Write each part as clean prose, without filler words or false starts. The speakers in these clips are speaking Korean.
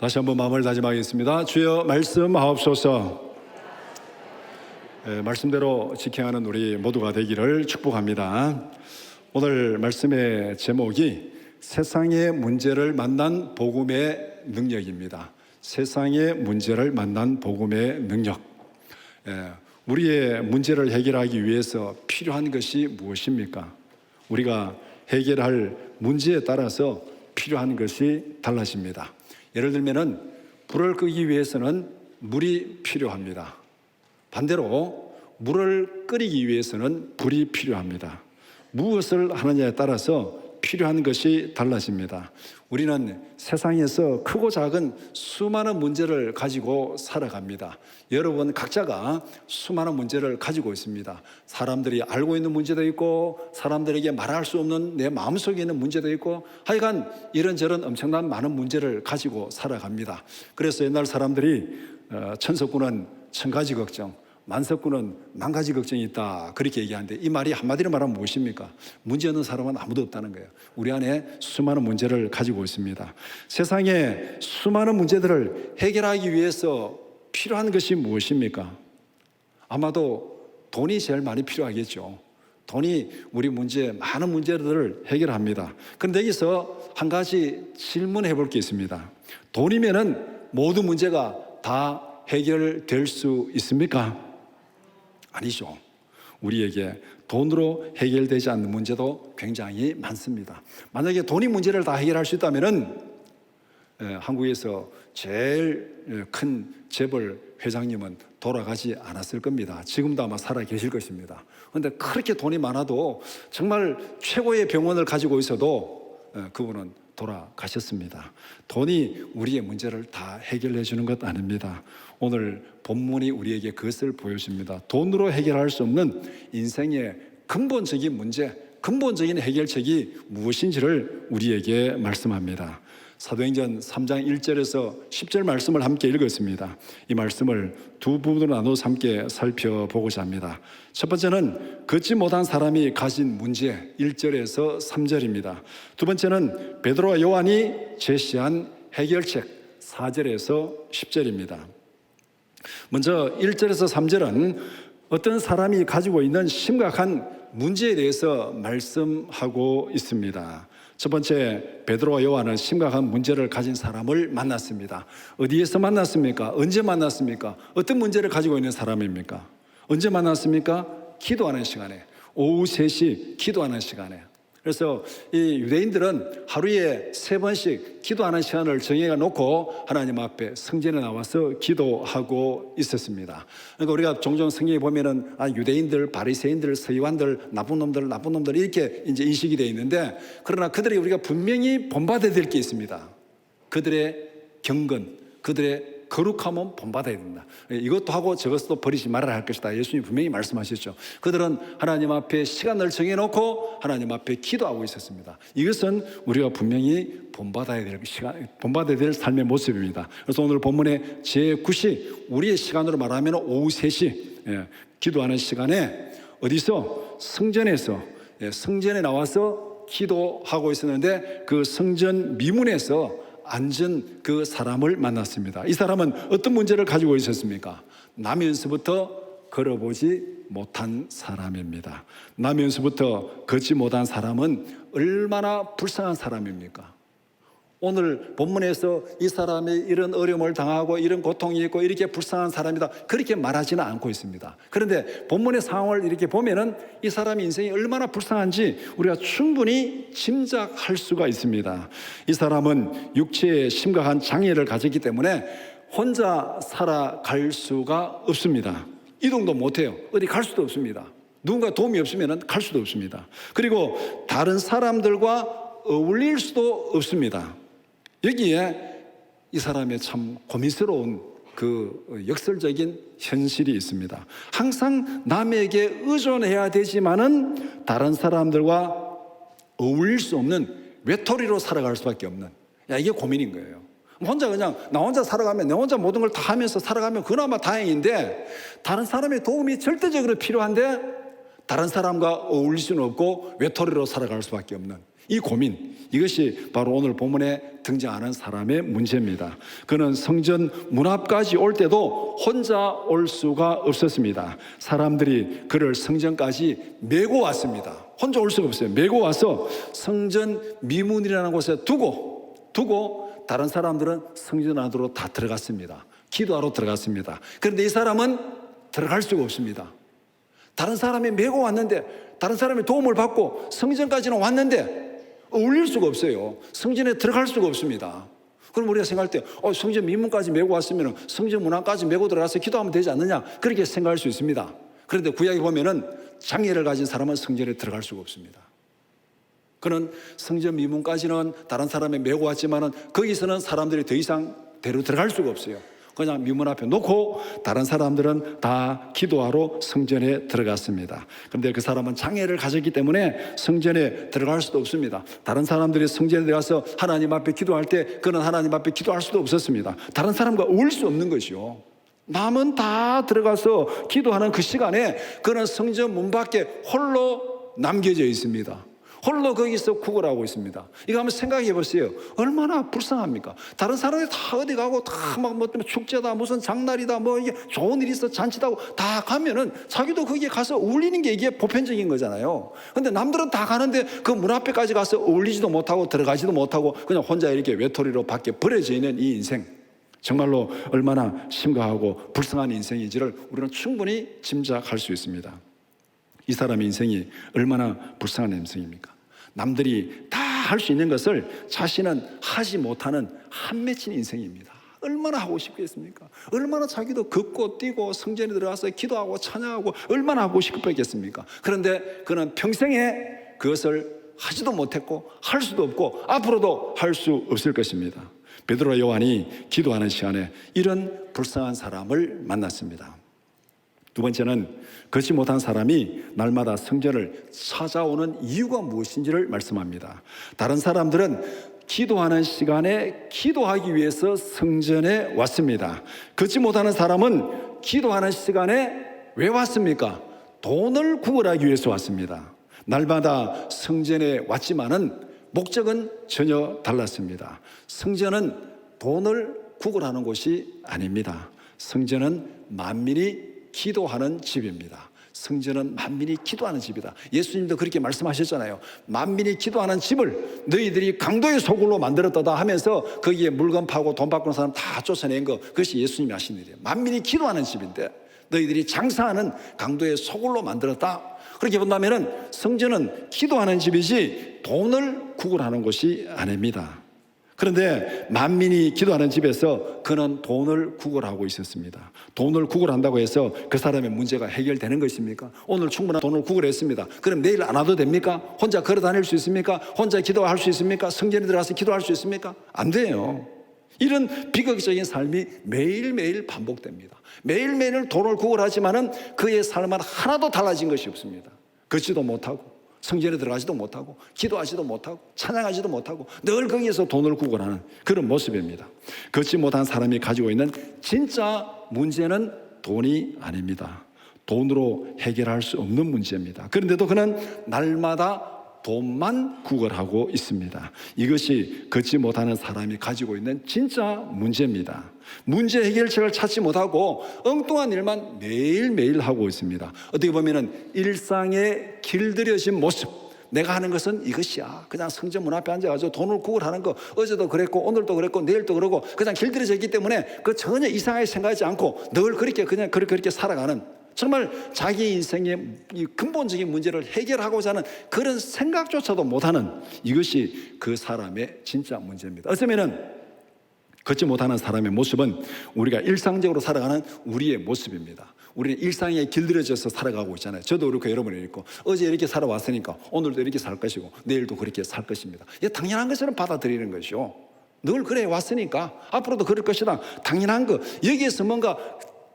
다시 한번 마음을 다짐하겠습니다. 주여 말씀하옵소서. 말씀대로 지켜하는 우리 모두가 되기를 축복합니다. 오늘 말씀의 제목이 세상의 문제를 만난 복음의 능력입니다. 세상의 문제를 만난 복음의 능력. 우리의 문제를 해결하기 위해서 필요한 것이 무엇입니까? 우리가 해결할 문제에 따라서 필요한 것이 달라집니다. 예를 들면은 불을 끄기 위해서는 물이 필요합니다. 반대로 물을 끓이기 위해서는 불이 필요합니다. 무엇을 하느냐에 따라서 필요한 것이 달라집니다. 우리는 세상에서 크고 작은 수많은 문제를 가지고 살아갑니다. 여러분 각자가 수많은 문제를 가지고 있습니다. 사람들이 알고 있는 문제도 있고 사람들에게 말할 수 없는 내 마음속에 있는 문제도 있고 하여간 이런저런 엄청난 많은 문제를 가지고 살아갑니다. 그래서 옛날 사람들이 천석구는 천가지 걱정, 만석구는 만가지 걱정이 있다 그렇게 얘기하는데 이 말이 한마디로 말하면 무엇입니까? 문제 없는 사람은 아무도 없다는 거예요. 우리 안에 수많은 문제를 가지고 있습니다. 세상에 수많은 문제들을 해결하기 위해서 필요한 것이 무엇입니까? 아마도 돈이 제일 많이 필요하겠죠. 돈이 우리 많은 문제들을 해결합니다. 그런데 여기서 한 가지 질문해 볼 게 있습니다. 돈이면은 모든 문제가 다 해결될 수 있습니까? 아니죠. 우리에게 돈으로 해결되지 않는 문제도 굉장히 많습니다. 만약에 돈이 문제를 다 해결할 수 있다면은 한국에서 제일 큰 재벌 회장님은 돌아가지 않았을 겁니다. 지금도 아마 살아 계실 것입니다. 그런데 그렇게 돈이 많아도 정말 최고의 병원을 가지고 있어도 그분은 돌아가셨습니다. 돈이 우리의 문제를 다 해결해 주는 것 아닙니다. 오늘 본문이 우리에게 그것을 보여줍니다. 돈으로 해결할 수 없는 인생의 근본적인 문제, 근본적인 해결책이 무엇인지를 우리에게 말씀합니다. 사도행전 3장 1절에서 10절 말씀을 함께 읽었습니다. 이 말씀을 두 부분으로 나눠서 함께 살펴보고자 합니다. 첫 번째는 걷지 못한 사람이 가진 문제 1절에서 3절입니다. 두 번째는 베드로와 요한이 제시한 해결책 4절에서 10절입니다. 먼저 1절에서 3절은 어떤 사람이 가지고 있는 심각한 문제에 대해서 말씀하고 있습니다. 첫 번째, 베드로와 요한은 심각한 문제를 가진 사람을 만났습니다. 어디에서 만났습니까? 언제 만났습니까? 어떤 문제를 가지고 있는 사람입니까? 언제 만났습니까? 기도하는 시간에, 오후 3시 기도하는 시간에. 그래서 이 유대인들은 하루에 3번씩 기도하는 시간을 정해 놓고 하나님 앞에 성전에 나와서 기도하고 있었습니다. 그러니까 우리가 종종 성경에 보면은 유대인들, 바리새인들, 서기관들, 나쁜 놈들 이렇게 이제 인식이 되어 있는데, 그러나 그들이 우리가 분명히 본받아야 될 게 있습니다. 그들의 경건, 그들의 거룩함은 본받아야 된다. 이것도 하고 저것도 버리지 말아야 할 것이다. 예수님이 분명히 말씀하셨죠. 그들은 하나님 앞에 시간을 정해놓고 하나님 앞에 기도하고 있었습니다. 이것은 우리가 분명히 본받아야 될 삶의 모습입니다. 그래서 오늘 본문의 제9시 우리의 시간으로 말하면 오후 3시 기도하는 시간에 어디서? 성전에 나와서 기도하고 있었는데 그 성전 미문에서 앉은 그 사람을 만났습니다. 이 사람은 어떤 문제를 가지고 있었습니까? 나면서부터 걸어보지 못한 사람입니다. 나면서부터 걷지 못한 사람은 얼마나 불쌍한 사람입니까? 오늘 본문에서 이 사람이 이런 어려움을 당하고 이런 고통이 있고 이렇게 불쌍한 사람이다 그렇게 말하지는 않고 있습니다. 그런데 본문의 상황을 이렇게 보면은 이 사람의 인생이 얼마나 불쌍한지 우리가 충분히 짐작할 수가 있습니다. 이 사람은 육체에 심각한 장애를 가졌기 때문에 혼자 살아갈 수가 없습니다. 이동도 못해요. 어디 갈 수도 없습니다. 누군가 도움이 없으면 갈 수도 없습니다. 그리고 다른 사람들과 어울릴 수도 없습니다. 여기에 이 사람의 참 고민스러운 그 역설적인 현실이 있습니다. 항상 남에게 의존해야 되지만은 다른 사람들과 어울릴 수 없는 외톨이로 살아갈 수밖에 없는, 이게 고민인 거예요. 혼자 그냥 나 혼자 살아가면 내 혼자 모든 걸 다 하면서 살아가면 그나마 다행인데 다른 사람의 도움이 절대적으로 필요한데 다른 사람과 어울릴 수는 없고 외톨이로 살아갈 수밖에 없는 이 고민, 이것이 바로 오늘 본문에 등장하는 사람의 문제입니다. 그는 성전 문 앞까지 올 때도 혼자 올 수가 없었습니다. 사람들이 그를 성전까지 메고 왔습니다. 혼자 올 수가 없어요. 메고 와서 성전 미문이라는 곳에 두고 다른 사람들은 성전 안으로 다 들어갔습니다. 기도하러 들어갔습니다. 그런데 이 사람은 들어갈 수가 없습니다. 다른 사람이 메고 왔는데, 다른 사람의 도움을 받고 성전까지는 왔는데 어울릴 수가 없어요. 성전에 들어갈 수가 없습니다. 그럼 우리가 생각할 때 성전 미문까지 메고 왔으면 성전 문안까지 메고 들어가서 기도하면 되지 않느냐, 그렇게 생각할 수 있습니다. 그런데 구약에 보면은 장애를 가진 사람은 성전에 들어갈 수가 없습니다. 그는 성전 미문까지는 다른 사람이 메고 왔지만은 거기서는 사람들이 더 이상 대로 들어갈 수가 없어요. 그냥 미문 앞에 놓고 다른 사람들은 다 기도하러 성전에 들어갔습니다. 그런데 그 사람은 장애를 가졌기 때문에 성전에 들어갈 수도 없습니다. 다른 사람들이 성전에 들어가서 하나님 앞에 기도할 때 그는 하나님 앞에 기도할 수도 없었습니다. 다른 사람과 어울릴 수 없는 것이요. 남은 다 들어가서 기도하는 그 시간에 그는 성전 문 밖에 홀로 남겨져 있습니다. 홀로 거기서 구걸하고 있습니다. 이거 한번 생각해 보세요. 얼마나 불쌍합니까? 다른 사람이 다 어디 가고 다 막 뭐 축제다, 무슨 장날이다, 뭐 이게 좋은 일이 있어, 잔치다고 다 가면은 자기도 거기에 가서 어울리는 게 이게 보편적인 거잖아요. 근데 남들은 다 가는데 그 문 앞에까지 가서 어울리지도 못하고 들어가지도 못하고 그냥 혼자 이렇게 외톨이로 밖에 버려져 있는 이 인생, 정말로 얼마나 심각하고 불쌍한 인생인지를 우리는 충분히 짐작할 수 있습니다. 이 사람의 인생이 얼마나 불쌍한 인생입니까? 남들이 다 할 수 있는 것을 자신은 하지 못하는 한 맺힌 인생입니다. 얼마나 하고 싶겠습니까? 얼마나 자기도 걷고 뛰고 성전에 들어가서 기도하고 찬양하고 얼마나 하고 싶겠습니까? 그런데 그는 평생에 그것을 하지도 못했고 할 수도 없고 앞으로도 할 수 없을 것입니다. 베드로와 요한이 기도하는 시간에 이런 불쌍한 사람을 만났습니다. 두 번째는 걷지 못한 사람이 날마다 성전을 찾아오는 이유가 무엇인지를 말씀합니다. 다른 사람들은 기도하는 시간에 기도하기 위해서 성전에 왔습니다. 걷지 못하는 사람은 기도하는 시간에 왜 왔습니까? 돈을 구걸하기 위해서 왔습니다. 날마다 성전에 왔지만은 목적은 전혀 달랐습니다. 성전은 돈을 구걸하는 곳이 아닙니다. 성전은 만민이 기도하는 집입니다. 성전은 만민이 기도하는 집이다. 예수님도 그렇게 말씀하셨잖아요. 만민이 기도하는 집을 너희들이 강도의 소굴로 만들었다 하면서 거기에 물건 파고 돈 받고 사람 다 쫓아낸 거, 그것이 예수님이 하신 일이에요. 만민이 기도하는 집인데 너희들이 장사하는 강도의 소굴로 만들었다. 그렇게 본다면은 성전은 기도하는 집이지 돈을 구걸하는 곳이 아닙니다. 그런데 만민이 기도하는 집에서 그는 돈을 구걸하고 있었습니다. 돈을 구걸한다고 해서 그 사람의 문제가 해결되는 것입니까? 오늘 충분한 돈을 구걸했습니다. 그럼 내일 안 와도 됩니까? 혼자 걸어 다닐 수 있습니까? 혼자 기도할 수 있습니까? 성전에 들어가서 기도할 수 있습니까? 안 돼요. 이런 비극적인 삶이 매일매일 반복됩니다. 매일매일 돈을 구걸하지만은 그의 삶은 하나도 달라진 것이 없습니다. 걷지도 못하고 성전에 들어가지도 못하고 기도하지도 못하고 찬양하지도 못하고 늘 거기에서 돈을 구걸하는 그런 모습입니다. 걷지 못한 사람이 가지고 있는 진짜 문제는 돈이 아닙니다. 돈으로 해결할 수 없는 문제입니다. 그런데도 그는 날마다 돈만 구걸하고 있습니다. 이것이 걷지 못하는 사람이 가지고 있는 진짜 문제입니다. 문제 해결책을 찾지 못하고 엉뚱한 일만 매일매일 하고 있습니다. 어떻게 보면 일상에 길들여진 모습, 내가 하는 것은 이것이야. 그냥 성전 문 앞에 앉아가지고 돈을 구걸하는 거, 어제도 그랬고 오늘도 그랬고 내일도 그러고 그냥 길들여져 있기 때문에 그 전혀 이상하게 생각하지 않고 늘 그렇게 그냥 그렇게 살아가는, 정말 자기 인생의 이 근본적인 문제를 해결하고자 하는 그런 생각조차도 못하는, 이것이 그 사람의 진짜 문제입니다. 어쩌면은 걷지 못하는 사람의 모습은 우리가 일상적으로 살아가는 우리의 모습입니다. 우리는 일상에 길들여져서 살아가고 있잖아요. 저도 그렇고 여러분이 그렇고 어제 이렇게 살아왔으니까 오늘도 이렇게 살 것이고 내일도 그렇게 살 것입니다. 이게 당연한 것처럼 받아들이는 것이요. 늘 그래 왔으니까 앞으로도 그럴 것이다. 당연한 거. 여기에서 뭔가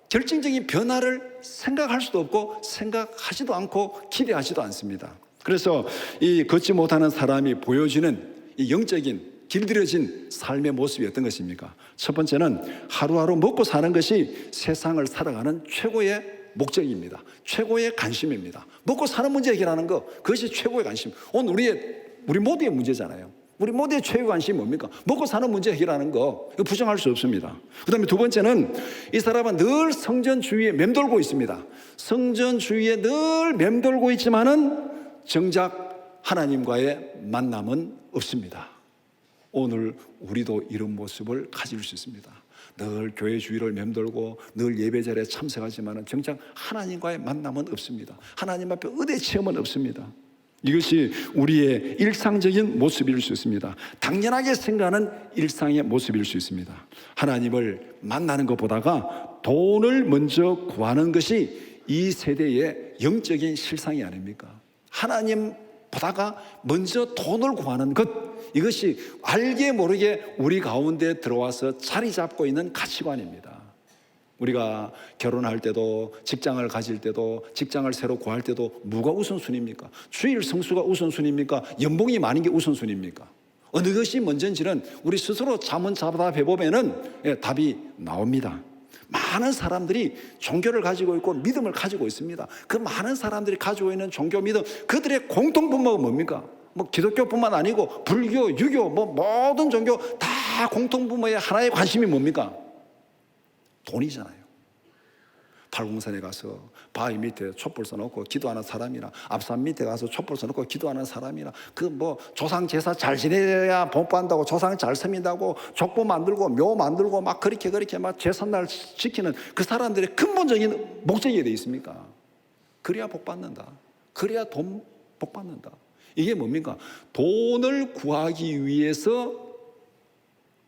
결정적인 변화를 생각할 수도 없고 생각하지도 않고 기대하지도 않습니다. 그래서 이 걷지 못하는 사람이 보여주는 이 영적인 길들여진 삶의 모습이 어떤 것입니까? 첫 번째는 하루하루 먹고 사는 것이 세상을 살아가는 최고의 목적입니다. 최고의 관심입니다. 먹고 사는 문제 해결하는 거, 그것이 최고의 관심. 오늘 우리 모두의 문제잖아요. 우리 모두의 최고 관심이 뭡니까? 먹고 사는 문제 해결하는 거, 이거 부정할 수 없습니다. 그 다음에 두 번째는 이 사람은 늘 성전주의에 맴돌고 있습니다. 성전주의에 늘 맴돌고 있지만은 정작 하나님과의 만남은 없습니다. 오늘 우리도 이런 모습을 가질 수 있습니다. 늘 교회 주위를 맴돌고 늘 예배자리에 참석하지만은 정작 하나님과의 만남은 없습니다. 하나님 앞에 은혜 체험은 없습니다. 이것이 우리의 일상적인 모습일 수 있습니다. 당연하게 생각하는 일상의 모습일 수 있습니다. 하나님을 만나는 것보다가 돈을 먼저 구하는 것이 이 세대의 영적인 실상이 아닙니까? 하나님 보다가 먼저 돈을 구하는 것, 이것이 알게 모르게 우리 가운데 들어와서 자리 잡고 있는 가치관입니다. 우리가 결혼할 때도, 직장을 가질 때도, 직장을 새로 구할 때도 뭐가 우선순위입니까? 주일 성수가 우선순위입니까? 연봉이 많은 게 우선순위입니까? 어느 것이 먼저인지는 우리 스스로 자문자답해 보면은 답이 나옵니다. 많은 사람들이 종교를 가지고 있고 믿음을 가지고 있습니다. 그 많은 사람들이 가지고 있는 종교 믿음, 그들의 공통분모가 뭡니까? 뭐 기독교뿐만 아니고 불교, 유교, 뭐 모든 종교 다 공통분모의 하나의 관심이 뭡니까? 돈이잖아요. 팔공산에 가서 바위 밑에 촛불 써놓고 기도하는 사람이나 앞산 밑에 가서 촛불 써놓고 기도하는 사람이나 그 뭐 조상 제사 잘 지내야 복 받는다고 조상 잘 섬긴다고 족보 만들고 묘 만들고 막 그렇게 막 제삿날 지키는 그 사람들의 근본적인 목적이 어디 있습니까? 그래야 복 받는다. 그래야 돈 복 받는다. 이게 뭡니까? 돈을 구하기 위해서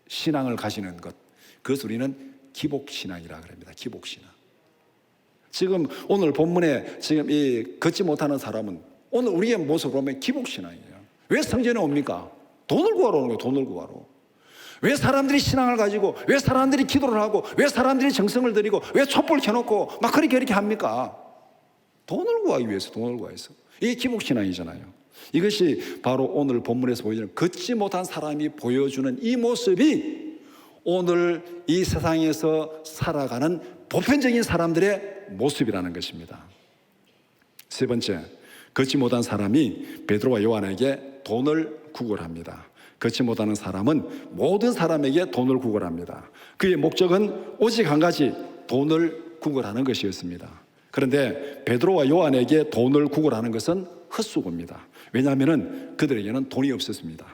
신앙을 가지는 것. 그것을 우리는 기복신앙이라 그럽니다. 기복신앙. 지금 오늘 본문에 지금 이 걷지 못하는 사람은 오늘 우리의 모습을 보면 기복신앙이에요. 왜 성전에 옵니까? 돈을 구하러 오는 거예요. 돈을 구하러. 왜 사람들이 신앙을 가지고, 왜 사람들이 기도를 하고, 왜 사람들이 정성을 들이고, 왜 촛불 켜놓고 막 그렇게 합니까? 돈을 구하기 위해서, 돈을 구해서. 이게 기복신앙이잖아요. 이것이 바로 오늘 본문에서 보여주는 걷지 못한 사람이 보여주는 이 모습이 오늘 이 세상에서 살아가는 보편적인 사람들의 모습이라는 것입니다. 세 번째, 걷지 못한 사람이 베드로와 요한에게 돈을 구걸합니다. 걷지 못하는 사람은 모든 사람에게 돈을 구걸합니다. 그의 목적은 오직 한 가지, 돈을 구걸하는 것이었습니다. 그런데 베드로와 요한에게 돈을 구걸하는 것은 헛수고입니다. 왜냐하면 그들에게는 돈이 없었습니다.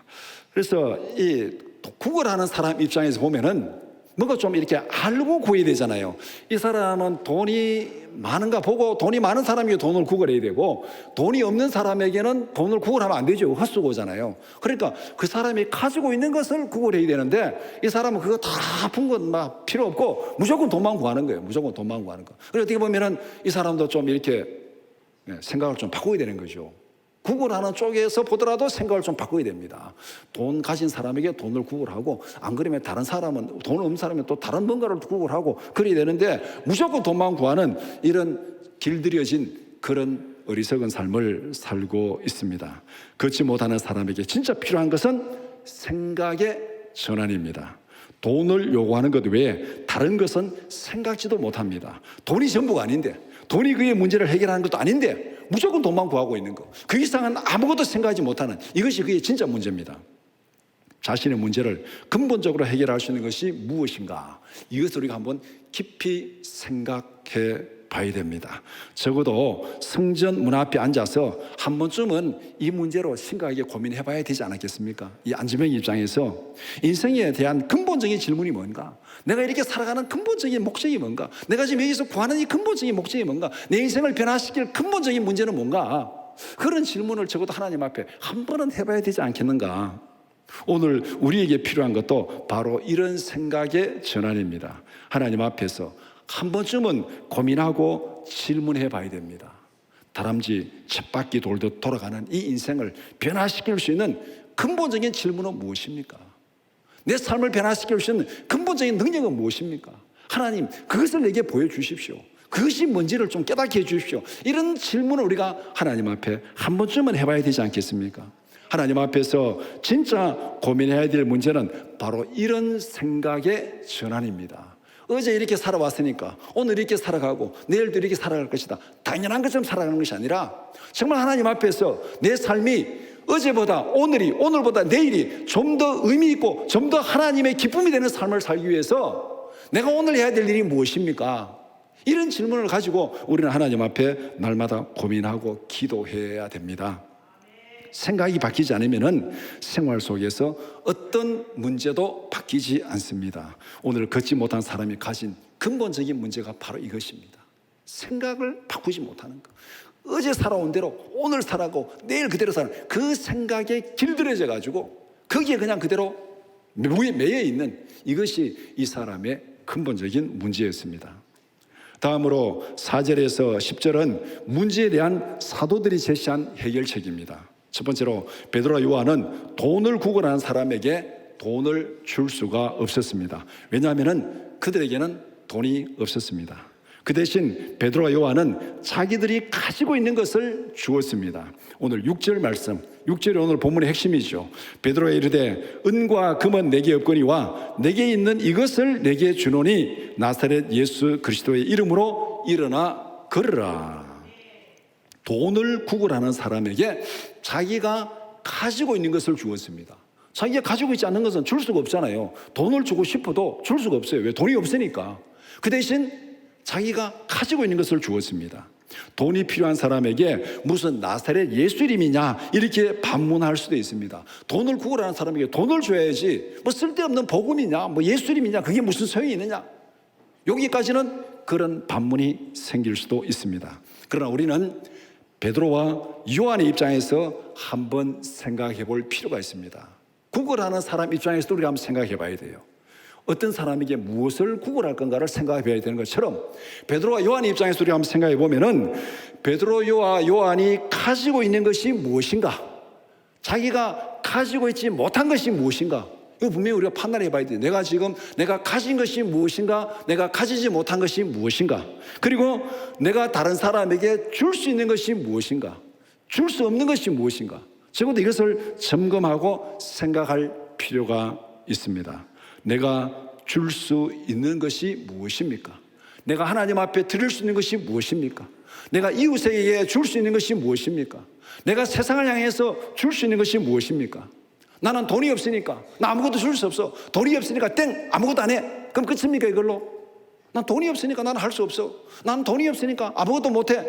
그래서 이 구걸하는 사람 입장에서 보면은 뭔가 좀 이렇게 알고 구해야 되잖아요. 이 사람은 돈이 많은가 보고 돈이 많은 사람에게 돈을 구걸해야 되고 돈이 없는 사람에게는 돈을 구걸하면 안 되죠. 헛수고잖아요. 그러니까 그 사람이 가지고 있는 것을 구걸해야 되는데 이 사람은 그거 다 아픈 건 막 필요 없고 무조건 돈만 구하는 거예요. 무조건 돈만 구하는 거. 그래서 어떻게 보면은 이 사람도 좀 이렇게 생각을 좀 바꿔야 되는 거죠. 구걸하는 쪽에서 보더라도 생각을 좀 바꿔야 됩니다. 돈 가진 사람에게 돈을 구걸하고 안 그러면 다른 사람은 돈 없는 사람은 또 다른 뭔가를 구걸하고 그래야 되는데 무조건 돈만 구하는 이런 길들여진 그런 어리석은 삶을 살고 있습니다. 걷지 못하는 사람에게 진짜 필요한 것은 생각의 전환입니다. 돈을 요구하는 것 외에 다른 것은 생각지도 못합니다. 돈이 전부가 아닌데, 돈이 그의 문제를 해결하는 것도 아닌데 무조건 돈만 구하고 있는 거, 그 이상은 아무것도 생각하지 못하는, 이것이 그의 진짜 문제입니다. 자신의 문제를 근본적으로 해결할 수 있는 것이 무엇인가, 이것을 우리가 한번 깊이 생각해 봐야 됩니다. 적어도 성전 문 앞에 앉아서 한 번쯤은 이 문제로 심각하게 고민해 봐야 되지 않았겠습니까? 이 안지명 입장에서 인생에 대한 근본적인 질문이 뭔가, 내가 이렇게 살아가는 근본적인 목적이 뭔가, 내가 지금 여기서 구하는 이 근본적인 목적이 뭔가, 내 인생을 변화시킬 근본적인 문제는 뭔가, 그런 질문을 적어도 하나님 앞에 한 번은 해봐야 되지 않겠는가. 오늘 우리에게 필요한 것도 바로 이런 생각의 전환입니다. 하나님 앞에서 한 번쯤은 고민하고 질문해 봐야 됩니다. 다람쥐 쳇바퀴 돌듯 돌아가는 이 인생을 변화시킬 수 있는 근본적인 질문은 무엇입니까? 내 삶을 변화시킬 수 있는 근본적인 능력은 무엇입니까? 하나님, 그것을 내게 보여주십시오. 그것이 뭔지를 좀 깨닫게 해주십시오. 이런 질문을 우리가 하나님 앞에 한 번쯤은 해봐야 되지 않겠습니까? 하나님 앞에서 진짜 고민해야 될 문제는 바로 이런 생각의 전환입니다. 어제 이렇게 살아왔으니까 오늘 이렇게 살아가고 내일도 이렇게 살아갈 것이다, 당연한 것처럼 살아가는 것이 아니라 정말 하나님 앞에서 내 삶이 어제보다 오늘보다 내일이 좀 더 의미 있고 좀 더 하나님의 기쁨이 되는 삶을 살기 위해서 내가 오늘 해야 될 일이 무엇입니까? 이런 질문을 가지고 우리는 하나님 앞에 날마다 고민하고 기도해야 됩니다. 생각이 바뀌지 않으면 생활 속에서 어떤 문제도 바뀌지 않습니다. 오늘 걷지 못한 사람이 가진 근본적인 문제가 바로 이것입니다. 생각을 바꾸지 못하는 것. 어제 살아온 대로 오늘 살아가고 내일 그대로 사는 그 생각에 길들여져 가지고 거기에 그냥 그대로 매여 있는 이것이 이 사람의 근본적인 문제였습니다. 다음으로 4절에서 10절은 문제에 대한 사도들이 제시한 해결책입니다. 첫 번째로 베드로와 요한은 돈을 구걸하는 사람에게 돈을 줄 수가 없었습니다. 왜냐하면 그들에게는 돈이 없었습니다. 그 대신 베드로와 요한은 자기들이 가지고 있는 것을 주었습니다. 오늘 6절 말씀, 6절이 오늘 본문의 핵심이죠. 베드로가 이르되 은과 금은 내게 없거니와 내게 있는 이것을 내게 주노니 나사렛 예수 그리스도의 이름으로 일어나 걸으라. 돈을 구걸하는 사람에게 자기가 가지고 있는 것을 주었습니다. 자기가 가지고 있지 않는 것은 줄 수가 없잖아요. 돈을 주고 싶어도 줄 수가 없어요. 왜? 돈이 없으니까. 그 대신 자기가 가지고 있는 것을 주었습니다. 돈이 필요한 사람에게 무슨 나사렛 예수 이름이냐 이렇게 반문할 수도 있습니다. 돈을 구걸하는 사람에게 돈을 줘야지 뭐 쓸데없는 복음이냐 뭐 예수 이름이냐 그게 무슨 소용이 있느냐, 여기까지는 그런 반문이 생길 수도 있습니다. 그러나 우리는 베드로와 요한의 입장에서 한번 생각해 볼 필요가 있습니다. 구걸하는 사람 입장에서도 우리가 한번 생각해 봐야 돼요. 어떤 사람에게 무엇을 구걸할 건가를 생각해 봐야 되는 것처럼 베드로와 요한의 입장에서 우리가 한번 생각해 보면은 베드로와 요한이 가지고 있는 것이 무엇인가, 자기가 가지고 있지 못한 것이 무엇인가, 이거 분명히 우리가 판단해 봐야 돼요. 내가 가진 것이 무엇인가, 내가 가지지 못한 것이 무엇인가, 그리고 내가 다른 사람에게 줄 수 있는 것이 무엇인가, 줄 수 없는 것이 무엇인가, 적어도 이것을 점검하고 생각할 필요가 있습니다. 내가 줄 수 있는 것이 무엇입니까? 내가 하나님 앞에 드릴 수 있는 것이 무엇입니까? 내가 이웃에게 줄 수 있는 것이 무엇입니까? 내가 세상을 향해서 줄 수 있는 것이 무엇입니까? 나는 돈이 없으니까 나 아무것도 줄 수 없어. 돈이 없으니까 땡, 아무것도 안 해. 그럼 끝입니까 이걸로? 난 돈이 없으니까 나는 할 수 없어. 나는 돈이 없으니까 아무것도 못해.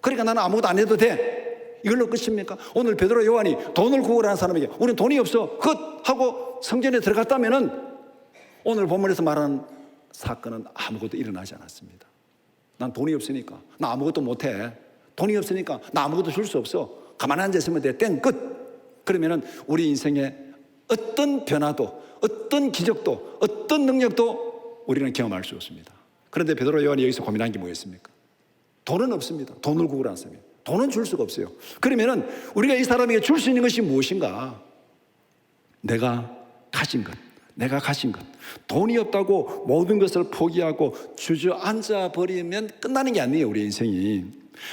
그러니까 나는 아무것도 안 해도 돼. 이걸로 끝입니까? 오늘 베드로 요한이 돈을 구걸하는 사람에게 우리는 돈이 없어 끝 하고 성전에 들어갔다면은 오늘 본문에서 말하는 사건은 아무것도 일어나지 않았습니다. 난 돈이 없으니까 나 아무것도 못해. 돈이 없으니까 나 아무것도 줄 수 없어. 가만히 앉아 있으면 돼. 땡 끝. 그러면은 우리 인생에 어떤 변화도 어떤 기적도 어떤 능력도 우리는 경험할 수 없습니다. 그런데 베드로 요한이 여기서 고민한 게 뭐였습니까? 돈은 없습니다. 돈을 구걸하는 사람이에요. 돈은 줄 수가 없어요. 그러면은 우리가 이 사람에게 줄 수 있는 것이 무엇인가? 내가 가진 것, 내가 가진 것. 돈이 없다고 모든 것을 포기하고 주저앉아 버리면 끝나는 게 아니에요. 우리 인생이.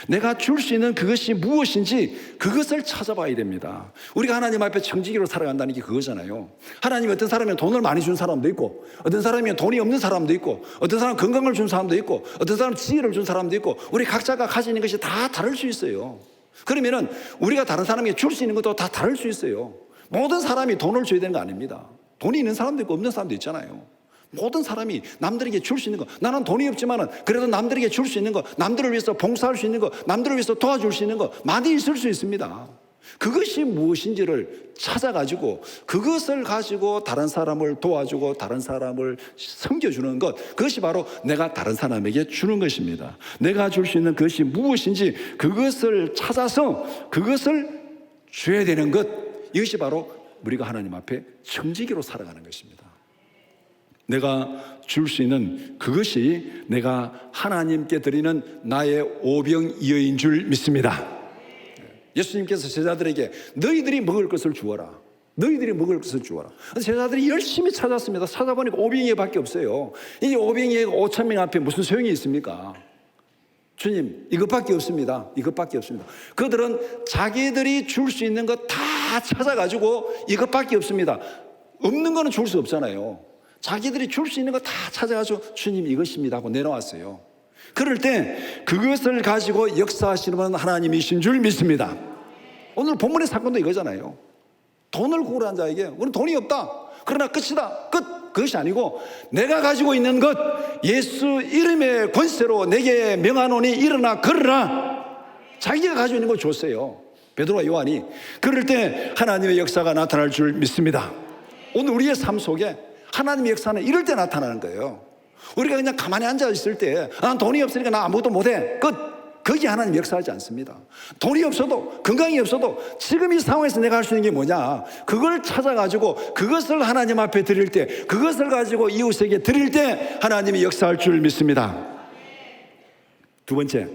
내가 줄 수 있는 그것이 무엇인지 그것을 찾아봐야 됩니다. 우리가 하나님 앞에 청지기로 살아간다는 게 그거잖아요. 하나님이 어떤 사람은 돈을 많이 준 사람도 있고, 어떤 사람이 돈이 없는 사람도 있고, 어떤 사람은 건강을 준 사람도 있고, 어떤 사람은 지혜를 준 사람도 있고, 우리 각자가 가지는 것이 다 다를 수 있어요. 그러면은 우리가 다른 사람에게 줄 수 있는 것도 다 다를 수 있어요. 모든 사람이 돈을 줘야 되는 거 아닙니다. 돈이 있는 사람도 있고 없는 사람도 있잖아요. 모든 사람이 남들에게 줄 수 있는 거, 나는 돈이 없지만은 그래도 남들에게 줄 수 있는 거, 남들을 위해서 봉사할 수 있는 거, 남들을 위해서 도와줄 수 있는 거 많이 있을 수 있습니다. 그것이 무엇인지를 찾아가지고 그것을 가지고 다른 사람을 도와주고 다른 사람을 섬겨주는 것, 그것이 바로 내가 다른 사람에게 주는 것입니다. 내가 줄 수 있는 그것이 무엇인지 그것을 찾아서 그것을 줘야 되는 것, 이것이 바로 우리가 하나님 앞에 청지기로 살아가는 것입니다. 내가 줄 수 있는 그것이 내가 하나님께 드리는 나의 오병이어인 줄 믿습니다. 예수님께서 제자들에게 너희들이 먹을 것을 주어라. 너희들이 먹을 것을 주어라. 제자들이 열심히 찾았습니다. 찾아보니까 오병이어밖에 없어요. 이 오병이어가 5,000명 앞에 무슨 소용이 있습니까? 주님, 이것밖에 없습니다. 이것밖에 없습니다. 그들은 자기들이 줄 수 있는 것 다 찾아가지고 이것밖에 없습니다. 없는 거는 줄 수 없잖아요. 자기들이 줄 수 있는 거 다 찾아가지고 주님 이것입니다 하고 내놓았어요. 그럴 때 그것을 가지고 역사하시는 분은 하나님이신 줄 믿습니다. 오늘 본문의 사건도 이거잖아요. 돈을 구걸한 자에게 우리는 돈이 없다, 그러나 끝이다, 끝. 그것이 아니고 내가 가지고 있는 것 예수 이름의 권세로 내게 명하노니 일어나 걸으라. 자기가 가지고 있는 거 줬어요, 베드로와 요한이. 그럴 때 하나님의 역사가 나타날 줄 믿습니다. 오늘 우리의 삶 속에 하나님의 역사는 이럴 때 나타나는 거예요. 우리가 그냥 가만히 앉아 있을 때 난 돈이 없으니까 나 아무것도 못해, 끝. 거기 하나님 역사하지 않습니다. 돈이 없어도, 건강이 없어도 지금 이 상황에서 내가 할 수 있는 게 뭐냐, 그걸 찾아가지고 그것을 하나님 앞에 드릴 때, 그것을 가지고 이웃에게 드릴 때 하나님이 역사할 줄 믿습니다. 두 번째,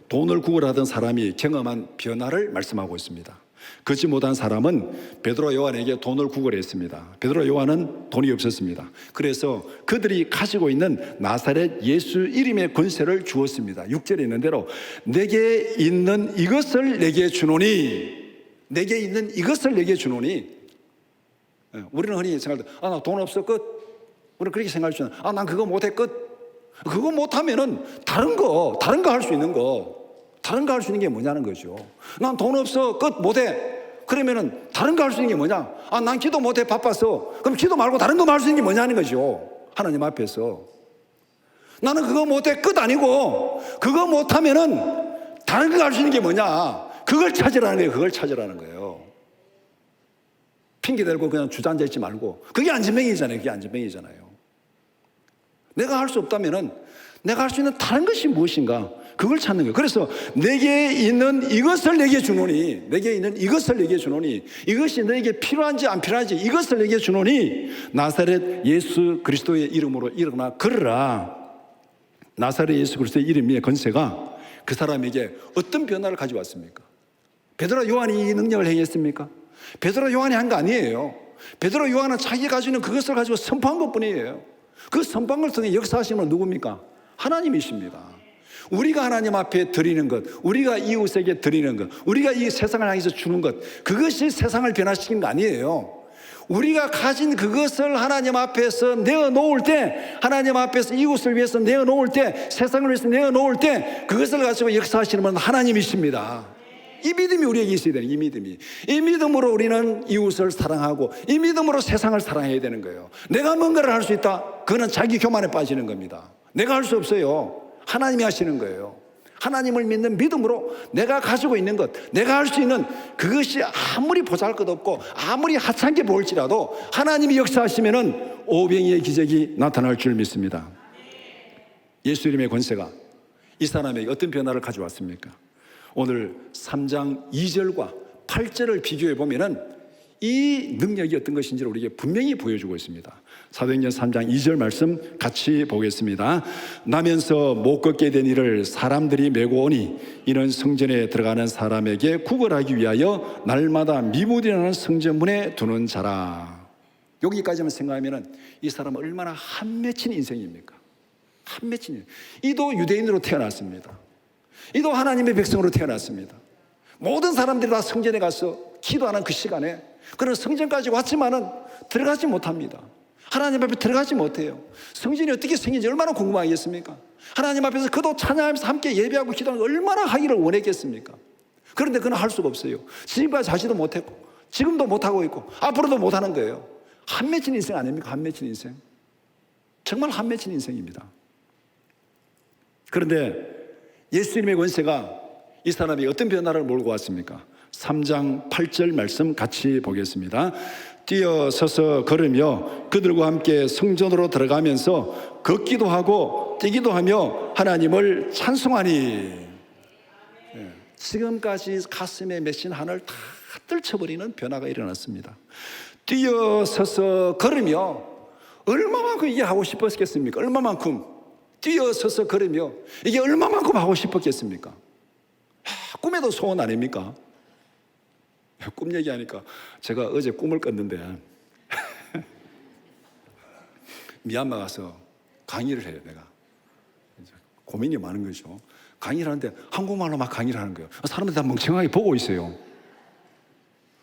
돈을 구걸하던 사람이 경험한 변화를 말씀하고 있습니다. 그렇지 못한 사람은 베드로와 요한에게 돈을 구걸했습니다. 베드로와 요한은 돈이 없었습니다. 그래서 그들이 가지고 있는 나사렛 예수 이름의 권세를 주었습니다. 6절에 있는 대로 내게 있는 이것을 내게 주노니, 내게 있는 이것을 내게 주노니. 우리는 흔히 생각할 때 나 돈 없어, 끝. 우리는 그렇게 생각할 수 있는, 난 그거 못해, 끝. 그거 못하면은 다른 거 할 수 있는 거, 다른 거 할 수 있는 게 뭐냐는 거죠. 난 돈 없어, 끝. 못해. 그러면은 다른 거 할 수 있는 게 뭐냐? 난 기도 못해, 바빠서. 그럼 기도 말고 다른 거 할 수 있는 게 뭐냐는 거죠, 하나님 앞에서. 나는 그거 못해, 끝. 아니고 그거 못하면은 다른 거 할 수 있는 게 뭐냐, 그걸 찾으라는 거예요. 그걸 찾으라는 거예요. 핑계 대고 그냥 주저앉아 있지 말고. 그게 안전뱅이잖아요. 그게 안전뱅이잖아요. 내가 할 수 없다면은 내가 할 수 있는 다른 것이 무엇인가, 그걸 찾는 거예요. 그래서 내게 있는 이것을 내게 주노니, 내게 있는 이것을 내게 주노니, 이것이 너에게 필요한지 안 필요한지 이것을 내게 주노니 나사렛 예수 그리스도의 이름으로 일어나 걸으라. 나사렛 예수 그리스도의 이름의 권세가 그 사람에게 어떤 변화를 가져왔습니까? 베드로와 요한이 이 능력을 행했습니까? 베드로와 요한이 한 거 아니에요. 베드로와 요한은 자기가 가지고 있는 그것을 가지고 선포한 것뿐이에요. 그 선포한 걸 통해 역사하시는 분 누굽니까? 하나님이십니다. 우리가 하나님 앞에 드리는 것, 우리가 이웃에게 드리는 것, 우리가 이 세상을 향해서 주는 것, 그것이 세상을 변화시키는 거 아니에요. 우리가 가진 그것을 하나님 앞에서 내어놓을 때, 하나님 앞에서 이웃을 위해서 내어놓을 때, 세상을 위해서 내어놓을 때 그것을 가지고 역사하시는 분은 하나님이십니다. 이 믿음이 우리에게 있어야 돼요. 이 믿음이. 이 믿음으로 우리는 이웃을 사랑하고 이 믿음으로 세상을 사랑해야 되는 거예요. 내가 뭔가를 할 수 있다, 그거는 자기 교만에 빠지는 겁니다. 내가 할 수 없어요. 하나님이 하시는 거예요. 하나님을 믿는 믿음으로 내가 가지고 있는 것, 내가 할 수 있는 그것이 아무리 보잘것없고 아무리 하찮게 보일지라도 하나님이 역사하시면은 오병이의 기적이 나타날 줄 믿습니다. 예수 이름의 권세가 이 사람에게 어떤 변화를 가져왔습니까? 오늘 3장 2절과 8절을 비교해 보면은 이 능력이 어떤 것인지를 우리에게 분명히 보여주고 있습니다. 사도행전 3장 2절 말씀 같이 보겠습니다. 나면서 못 걷게 된 이를 사람들이 메고 오니 이는 성전에 들어가는 사람에게 구걸하기 위하여 날마다 미문이라는 성전문에 두는 자라. 여기까지만 생각하면 이 사람은 얼마나 한 맺힌 인생입니까? 한 맺힌 인생. 이도 유대인으로 태어났습니다. 이도 하나님의 백성으로 태어났습니다. 모든 사람들이 다 성전에 가서 기도하는 그 시간에 그런 성전까지 왔지만은 들어가지 못합니다. 하나님 앞에 들어가지 못해요. 성전이 어떻게 생긴지 얼마나 궁금하겠습니까? 하나님 앞에서 그도 찬양하면서 함께 예배하고 기도하는 거 얼마나 하기를 원했겠습니까? 그런데 그는 할 수가 없어요. 지금까지 자지도 못했고 지금도 못하고 있고 앞으로도 못하는 거예요. 한 맺힌 인생 아닙니까? 한 맺힌 인생. 정말 한 맺힌 인생입니다. 그런데 예수님의 권세가 이 사람이 어떤 변화를 몰고 왔습니까? 3장 8절 말씀 같이 보겠습니다. 뛰어서서 걸으며 그들과 함께 성전으로 들어가면서 걷기도 하고 뛰기도 하며 하나님을 찬송하니. 지금까지 가슴에 맺힌 한을 다 떨쳐버리는 변화가 일어났습니다. 뛰어서서 걸으며 얼마만큼 이게 하고 싶었겠습니까? 얼마만큼 뛰어서서 걸으며 이게 얼마만큼 하고 싶었겠습니까? 꿈에도 소원 아닙니까? 꿈 얘기하니까 제가 어제 꿈을 꿨는데 미얀마 가서 강의를 해요. 내가 고민이 많은 거죠. 강의를 하는데 한국말로 막 강의를 하는 거예요. 사람들이 다 멍청하게 보고 있어요.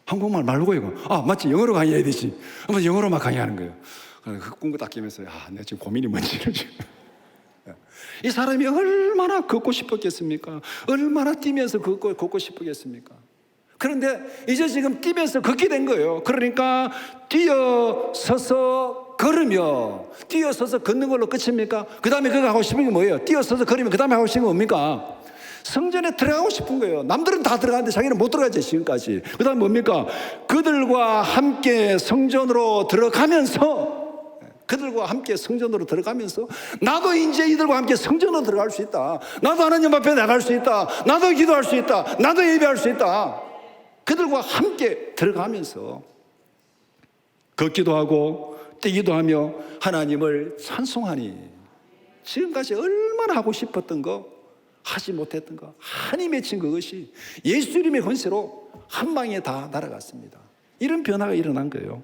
한국말 말고 이거 맞지, 영어로 강의해야 되지. 영어로 막 강의하는 거예요. 그 꿈을 딱 깨면서 내가 지금 고민이 뭔지를 지금. 이 사람이 얼마나 걷고 싶었겠습니까? 얼마나 뛰면서 걷고 싶었겠습니까? 그런데 이제 지금 뛰면서 걷게 된 거예요. 그러니까 뛰어서서 걸으며, 뛰어서서 걷는 걸로 끝입니까? 그 다음에 그가 하고 싶은 게 뭐예요? 뛰어서서 걸으며 그 다음에 하고 싶은 게 뭡니까? 성전에 들어가고 싶은 거예요. 남들은 다 들어가는데 자기는 못 들어가지, 지금까지. 그 다음에 뭡니까? 그들과 함께 성전으로 들어가면서, 나도 이제 이들과 함께 성전으로 들어갈 수 있다. 나도 하나님 앞에 나갈 수 있다. 나도 기도할 수 있다. 나도 예배할 수 있다. 그들과 함께 들어가면서 걷기도 하고 뛰기도 하며 하나님을 찬송하니, 지금까지 얼마나 하고 싶었던 거, 하지 못했던 거, 한이 맺힌 그것이 예수 이름의 권세로 한 방에 다 날아갔습니다. 이런 변화가 일어난 거예요.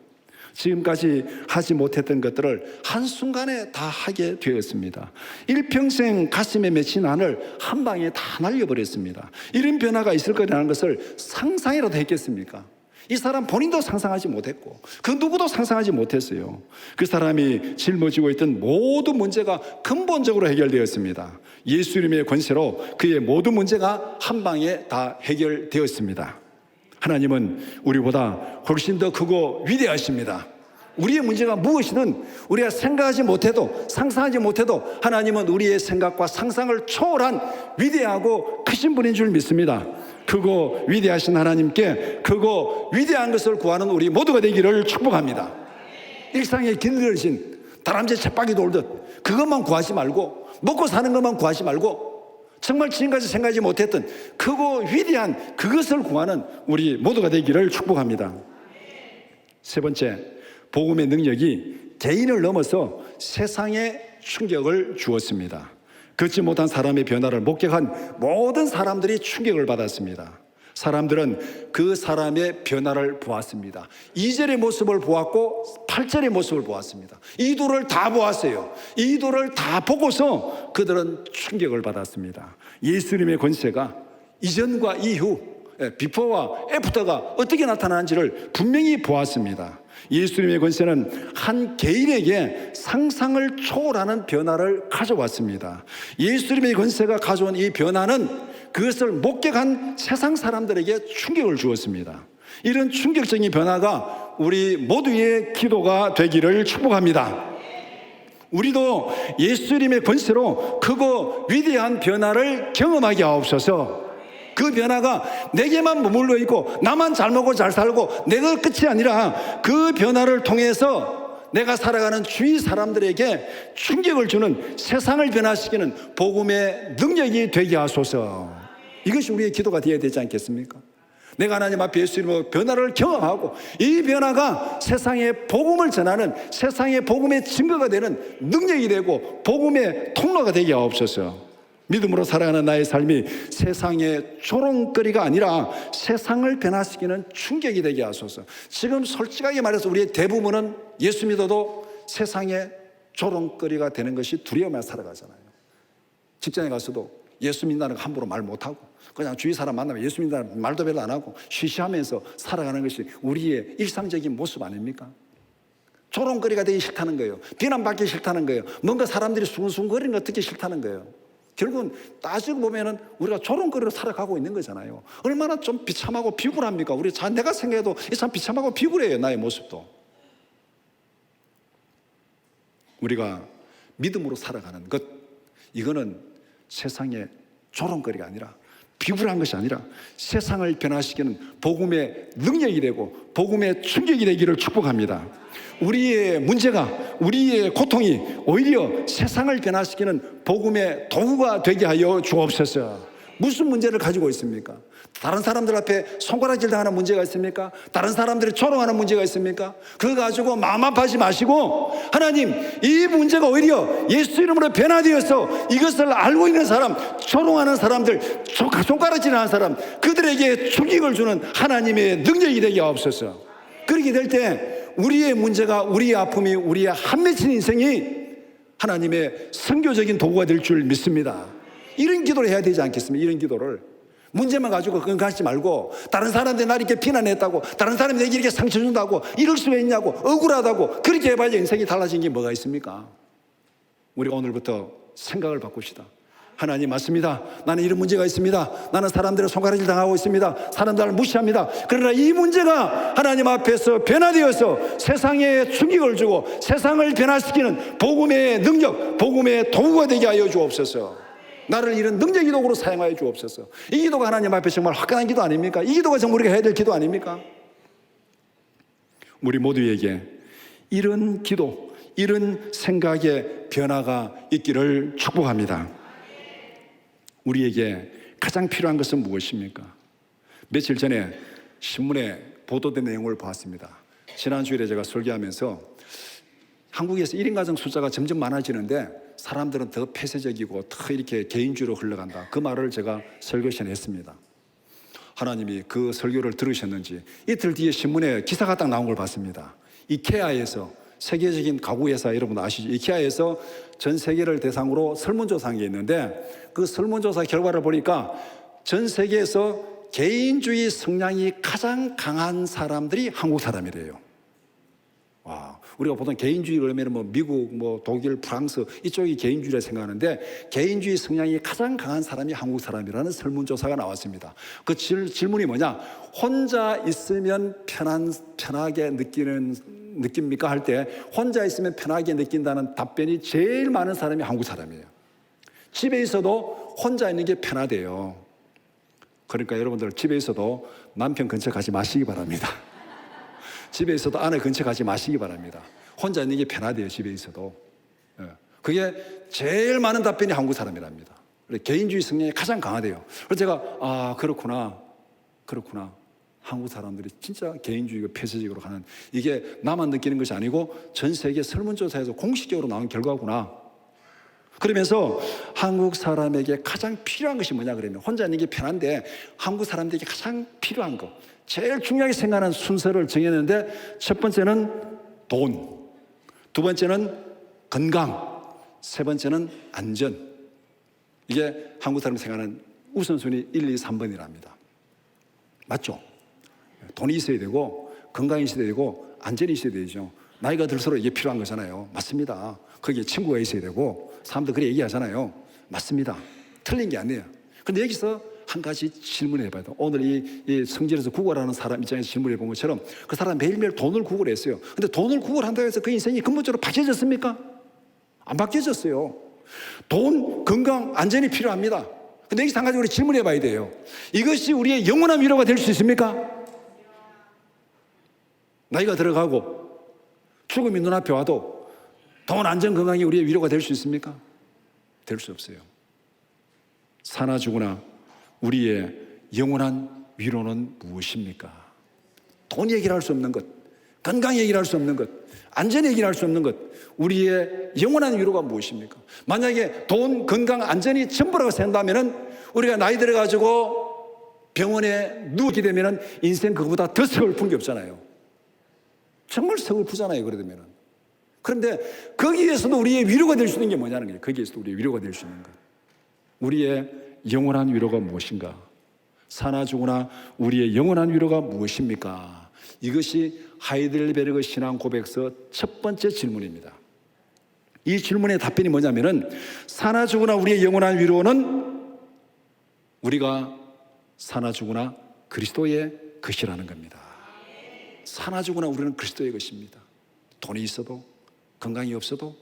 지금까지 하지 못했던 것들을 한순간에 다 하게 되었습니다. 일평생 가슴에 맺힌 한을 한 방에 다 날려버렸습니다. 이런 변화가 있을 거라는 것을 상상이라도 했겠습니까? 이 사람 본인도 상상하지 못했고 그 누구도 상상하지 못했어요. 그 사람이 짊어지고 있던 모든 문제가 근본적으로 해결되었습니다. 예수 이름의 권세로 그의 모든 문제가 한 방에 다 해결되었습니다. 하나님은 우리보다 훨씬 더 크고 위대하십니다. 우리의 문제가 무엇이든 우리가 생각하지 못해도, 상상하지 못해도 하나님은 우리의 생각과 상상을 초월한 위대하고 크신 분인 줄 믿습니다. 크고 위대하신 하나님께 크고 위대한 것을 구하는 우리 모두가 되기를 축복합니다. 일상에 길들여진 다람쥐 쳇바퀴 돌듯 그것만 구하지 말고, 먹고 사는 것만 구하지 말고, 정말 지금까지 생각하지 못했던 크고 위대한 그것을 구하는 우리 모두가 되기를 축복합니다. 세 번째, 복음의 능력이 개인을 넘어서 세상에 충격을 주었습니다. 걷지 못한 사람의 변화를 목격한 모든 사람들이 충격을 받았습니다. 사람들은 그 사람의 변화를 보았습니다. 2절의 모습을 보았고 8절의 모습을 보았습니다. 이 둘을 다 보았어요. 이 둘을 다 보고서 그들은 충격을 받았습니다. 예수님의 권세가 이전과 이후, 비포와 애프터가 어떻게 나타나는지를 분명히 보았습니다. 예수님의 권세는 한 개인에게 상상을 초월하는 변화를 가져왔습니다. 예수님의 권세가 가져온 이 변화는 그것을 목격한 세상 사람들에게 충격을 주었습니다. 이런 충격적인 변화가 우리 모두의 기도가 되기를 축복합니다. 우리도 예수님의 권세로 크고 위대한 변화를 경험하게 하옵소서. 그 변화가 내게만 머물러 있고 나만 잘 먹고 잘 살고 내가 끝이 아니라 그 변화를 통해서 내가 살아가는 주위 사람들에게 충격을 주는, 세상을 변화시키는 복음의 능력이 되게 하소서. 이것이 우리의 기도가 되어야 되지 않겠습니까? 내가 하나님 앞에 예수 이름으로 변화를 경험하고 이 변화가 세상에 복음을 전하는, 세상에 복음의 증거가 되는 능력이 되고 복음의 통로가 되게 하옵소서. 믿음으로 살아가는 나의 삶이 세상의 조롱거리가 아니라 세상을 변화시키는 충격이 되게 하소서. 지금 솔직하게 말해서 우리의 대부분은 예수 믿어도 세상의 조롱거리가 되는 것이 두려워만 살아가잖아요. 직장에 가서도 예수 믿는다는 거 함부로 말 못하고 그냥 주위 사람 만나면 예수 믿는다는 말도 별로 안 하고 쉬쉬하면서 살아가는 것이 우리의 일상적인 모습 아닙니까? 조롱거리가 되기 싫다는 거예요. 비난받기 싫다는 거예요. 뭔가 사람들이 수근수근거리는 거 듣기 싫다는 거예요. 결국은 따지고 보면은 우리가 조롱거리로 살아가고 있는 거잖아요. 얼마나 좀 비참하고 비굴합니까? 내가 생각해도 참 비참하고 비굴해요, 나의 모습도. 우리가 믿음으로 살아가는 것, 이거는 세상의 조롱거리가 아니라, 비굴한 것이 아니라 세상을 변화시키는 복음의 능력이 되고 복음의 충격이 되기를 축복합니다. 우리의 문제가, 우리의 고통이 오히려 세상을 변화시키는 복음의 도구가 되게 하여 주옵소서. 무슨 문제를 가지고 있습니까? 다른 사람들 앞에 손가락질 당하는 문제가 있습니까? 다른 사람들이 조롱하는 문제가 있습니까? 그거 가지고 마음 아파하지 마시고, 하나님, 이 문제가 오히려 예수 이름으로 변화되어서 이것을 알고 있는 사람, 조롱하는 사람들, 손가락질하는 사람, 그들에게 충격을 주는 하나님의 능력이 되게 하옵소서. 그렇게 될 때 우리의 문제가, 우리의 아픔이, 우리의 한 맺힌 인생이 하나님의 선교적인 도구가 될 줄 믿습니다. 이런 기도를 해야 되지 않겠습니까? 이런 기도를. 문제만 가지고 건강하지 말고 다른 사람들이 나를 이렇게 비난했다고, 다른 사람이 내게 이렇게 상처 준다고, 이럴 수가 있냐고, 억울하다고 그렇게 해봐야 인생이 달라진 게 뭐가 있습니까? 우리가 오늘부터 생각을 바꿉시다. 하나님 맞습니다. 나는 이런 문제가 있습니다. 나는 사람들의 손가락질 당하고 있습니다. 사람들을 무시합니다. 그러나 이 문제가 하나님 앞에서 변화되어서 세상에 충격을 주고 세상을 변화시키는 복음의 능력, 복음의 도구가 되게 하여 주옵소서. 나를 이런 능력의 도구로 사용하여 주옵소서. 이 기도가 하나님 앞에 정말 화끈한 기도 아닙니까? 이 기도가 정말 우리가 해야 될 기도 아닙니까? 우리 모두에게 이런 기도, 이런 생각의 변화가 있기를 축복합니다. 우리에게 가장 필요한 것은 무엇입니까? 며칠 전에 신문에 보도된 내용을 봤습니다. 지난주일에 제가 설교하면서 한국에서 1인 가정 숫자가 점점 많아지는데 사람들은 더 폐쇄적이고 더 이렇게 개인주의로 흘러간다. 그 말을 제가 설교 시간에 했습니다. 하나님이 그 설교를 들으셨는지 이틀 뒤에 신문에 기사가 딱 나온 걸 봤습니다. 이케아에서, 세계적인 가구 회사 여러분 아시죠? 이케아에서 전 세계를 대상으로 설문조사한 게 있는데 그 설문조사 결과를 보니까 전 세계에서 개인주의 성향이 가장 강한 사람들이 한국 사람이래요. 와, 우리가 보통 개인주의 그러면 뭐 미국, 뭐 독일, 프랑스 이쪽이 개인주의라 생각하는데 개인주의 성향이 가장 강한 사람이 한국 사람이라는 설문조사가 나왔습니다. 그 질문이 뭐냐? 혼자 있으면 편하게 느낍니까? 할 때 혼자 있으면 편하게 느낀다는 답변이 제일 많은 사람이 한국 사람이에요. 집에 있어도 혼자 있는 게 편하대요. 그러니까 여러분들 집에 있어도 남편 근처 가지 마시기 바랍니다. 집에 있어도 아내 근처 가지 마시기 바랍니다. 혼자 있는 게 편하대요. 집에 있어도. 그게 제일 많은 답변이 한국 사람이랍니다. 개인주의 성향이 가장 강하대요. 그래서 제가 그렇구나. 한국 사람들이 진짜 개인주의가 폐쇄적으로 가는, 이게 나만 느끼는 것이 아니고 전 세계 설문조사에서 공식적으로 나온 결과구나. 그러면서 한국 사람에게 가장 필요한 것이 뭐냐 그러면 혼자 있는 게 편한데 한국 사람들에게 가장 필요한 것, 제일 중요하게 생각하는 순서를 정했는데 첫 번째는 돈, 두 번째는 건강, 세 번째는 안전. 이게 한국 사람이 생각하는 우선순위 1, 2, 3번이랍니다. 맞죠? 돈이 있어야 되고 건강이 있어야 되고 안전이 있어야 되죠. 나이가 들수록 이게 필요한 거잖아요. 맞습니다. 거기에 친구가 있어야 되고 사람들 그렇게 얘기하잖아요. 맞습니다. 틀린 게 아니에요. 그런데 여기서 한 가지 질문해 봐야 돼요. 오늘 이 성질에서 구걸하는 사람 입장에서 질문해 본 것처럼 그 사람 매일매일 돈을 구걸했어요. 근데 돈을 구걸한다고 해서 그 인생이 근본적으로 바뀌어졌습니까? 안 바뀌어졌어요. 돈, 건강, 안전이 필요합니다. 근데 여기서 한 가지 우리 질문해 봐야 돼요. 이것이 우리의 영원한 위로가 될 수 있습니까? 나이가 들어가고 죽음이 눈앞에 와도 돈, 안전, 건강이 우리의 위로가 될 수 있습니까? 될 수 없어요. 사나 죽으나 우리의 영원한 위로는 무엇입니까? 돈 얘기를 할 수 없는 것, 건강 얘기를 할 수 없는 것, 안전 얘기를 할 수 없는 것, 우리의 영원한 위로가 무엇입니까? 만약에 돈, 건강, 안전이 전부라고 생각하면 우리가 나이 들어가지고 병원에 누우게 되면 인생 그거보다 더 서글픈 게 없잖아요. 정말 서글프잖아요. 그러면. 그런데 거기에서도 우리의 위로가 될 수 있는 게 뭐냐는 거예요. 거기에서도 우리의 위로가 될 수 있는 것. 우리의 영원한 위로가 무엇인가? 사나 죽으나 우리의 영원한 위로가 무엇입니까? 이것이 하이델베르그 신앙 고백서 첫 번째 질문입니다. 이 질문의 답변이 뭐냐면은 사나 죽으나 우리의 영원한 위로는 우리가 사나 죽으나 그리스도의 것이라는 겁니다. 사나 죽으나 우리는 그리스도의 것입니다. 돈이 있어도 건강이 없어도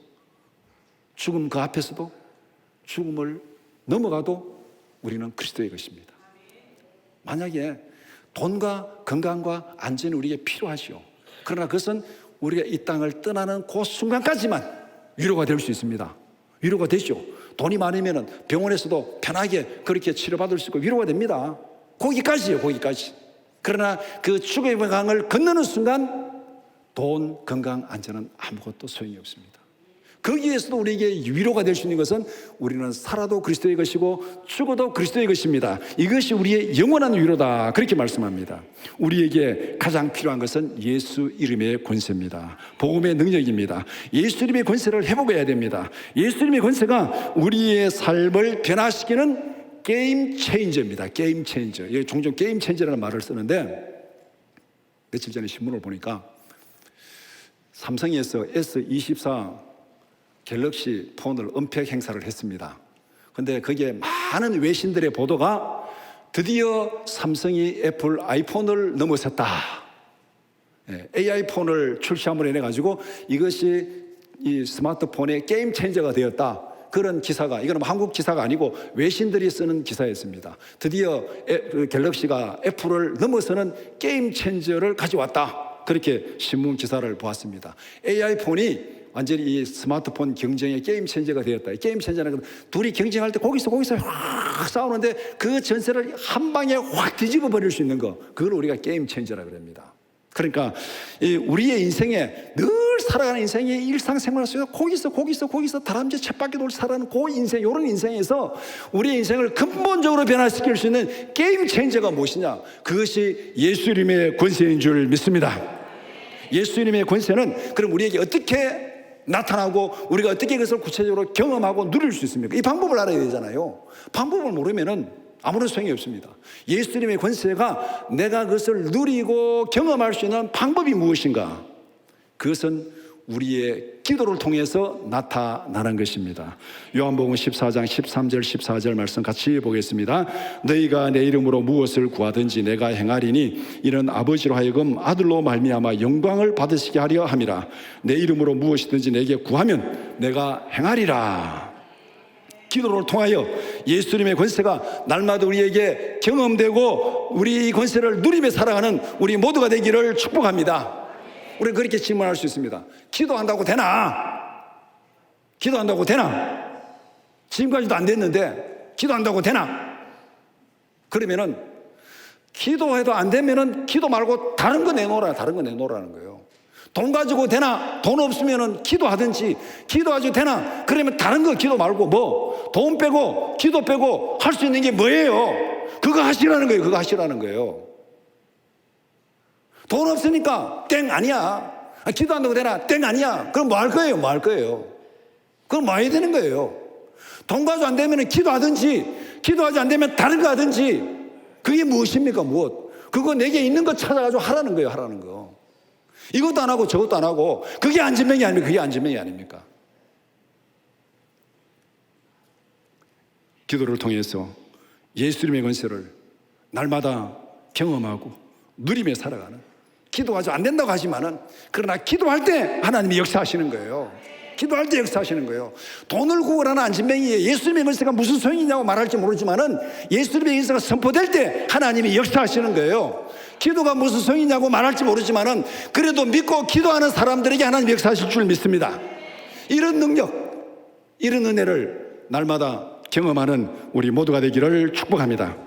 죽음 그 앞에서도 죽음을 넘어가도 우리는 그리스도의 것입니다. 만약에 돈과 건강과 안전이 우리에게 필요하지요. 그러나 그것은 우리가 이 땅을 떠나는 그 순간까지만 위로가 될 수 있습니다. 위로가 되죠. 돈이 많으면 병원에서도 편하게 그렇게 치료받을 수 있고 위로가 됩니다. 거기까지요, 거기까지. 그러나 그 죽음의 강을 건너는 순간 돈, 건강, 안전은 아무것도 소용이 없습니다. 거기에서도 우리에게 위로가 될 수 있는 것은 우리는 살아도 그리스도의 것이고 죽어도 그리스도의 것입니다. 이것이 우리의 영원한 위로다. 그렇게 말씀합니다. 우리에게 가장 필요한 것은 예수 이름의 권세입니다. 복음의 능력입니다. 예수 이름의 권세를 회복해야 됩니다. 예수 이름의 권세가 우리의 삶을 변화시키는 게임 체인저입니다. 게임 체인저. 종종 게임 체인저라는 말을 쓰는데 며칠 전에 신문을 보니까 삼성에서 S24 갤럭시 폰을 은폐 행사를 했습니다. 근데 거기에 많은 외신들의 보도가 드디어 삼성이 애플 아이폰을 넘어섰다. AI 폰을 출시함으로 인해 가지고 이것이 이 스마트폰의 게임 체인저가 되었다. 그런 기사가, 이거는 한국 기사가 아니고 외신들이 쓰는 기사였습니다. 드디어 갤럭시가 애플을 넘어서는 게임 체인저를 가져왔다. 그렇게 신문 기사를 보았습니다. AI 폰이 완전히 이 스마트폰 경쟁의 게임 체인저가 되었다. 게임 체인저는 둘이 경쟁할 때 거기서 확 싸우는데 그 전세를 한 방에 확 뒤집어 버릴 수 있는 거, 그걸 우리가 게임 체인저라고 합니다. 그러니까 우리의 인생에 늘 살아가는 인생의 일상생활 속에서 거기서 다람쥐 쳇바퀴 돌 살아가는 그 인생, 이런 인생에서 우리의 인생을 근본적으로 변화시킬 수 있는 게임 체인저가 무엇이냐? 그것이 예수 이름의 권세인 줄 믿습니다. 예수 이름의 권세는 그럼 우리에게 어떻게 나타나고 우리가 어떻게 그것을 구체적으로 경험하고 누릴 수 있습니까? 이 방법을 알아야 되잖아요. 방법을 모르면은 아무런 소용이 없습니다. 예수님의 권세가 내가 그것을 누리고 경험할 수 있는 방법이 무엇인가? 그것은 우리의 기도를 통해서 나타나는 것입니다. 요한복음 14장 13절 14절 말씀 같이 보겠습니다. 너희가 내 이름으로 무엇을 구하든지 내가 행하리니 이는 아버지로 하여금 아들로 말미암아 영광을 받으시게 하려 함이라. 내 이름으로 무엇이든지 내게 구하면 내가 행하리라. 기도를 통하여 예수님의 권세가 날마다 우리에게 경험되고 우리 이 권세를 누리며 살아가는 우리 모두가 되기를 축복합니다. 우리는 그렇게 질문할 수 있습니다. 기도한다고 되나? 기도한다고 되나? 지금까지도 안 됐는데 기도한다고 되나? 그러면은 기도해도 안 되면은 기도 말고 다른 거 내놓으라는 거예요. 돈 가지고 되나? 돈 없으면은 기도하든지, 기도하지 되나? 그러면 다른 거 기도 말고 돈 빼고 기도 빼고 할 수 있는 게 뭐예요? 그거 하시라는 거예요. 돈 없으니까 땡 아니야. 기도한다고 되나? 땡 아니야. 그럼 뭐 할 거예요? 그럼 뭐 해야 되는 거예요? 돈 가지고 안 되면 기도하든지, 기도하지 안 되면 다른 거 하든지. 그게 무엇입니까? 무엇? 그거 내게 있는 거 찾아가지고 하라는 거예요. 이것도 안 하고 저것도 안 하고. 그게 안진병이 아닙니까? 그게 안진병이 아닙니까? 기도를 통해서 예수님의 권세를 날마다 경험하고 누리며 살아가는, 기도하지 안 된다고 하지만은 그러나 기도할 때 하나님이 역사하시는 거예요. 기도할 때 역사하시는 거예요. 돈을 구하라는 안진뱅이에 예수님의 권세가 무슨 소용이냐고 말할지 모르지만은 예수님의 권세가 선포될 때 하나님이 역사하시는 거예요. 기도가 무슨 소용이냐고 말할지 모르지만은 그래도 믿고 기도하는 사람들에게 하나님이 역사하실 줄 믿습니다. 이런 능력, 이런 은혜를 날마다 경험하는 우리 모두가 되기를 축복합니다.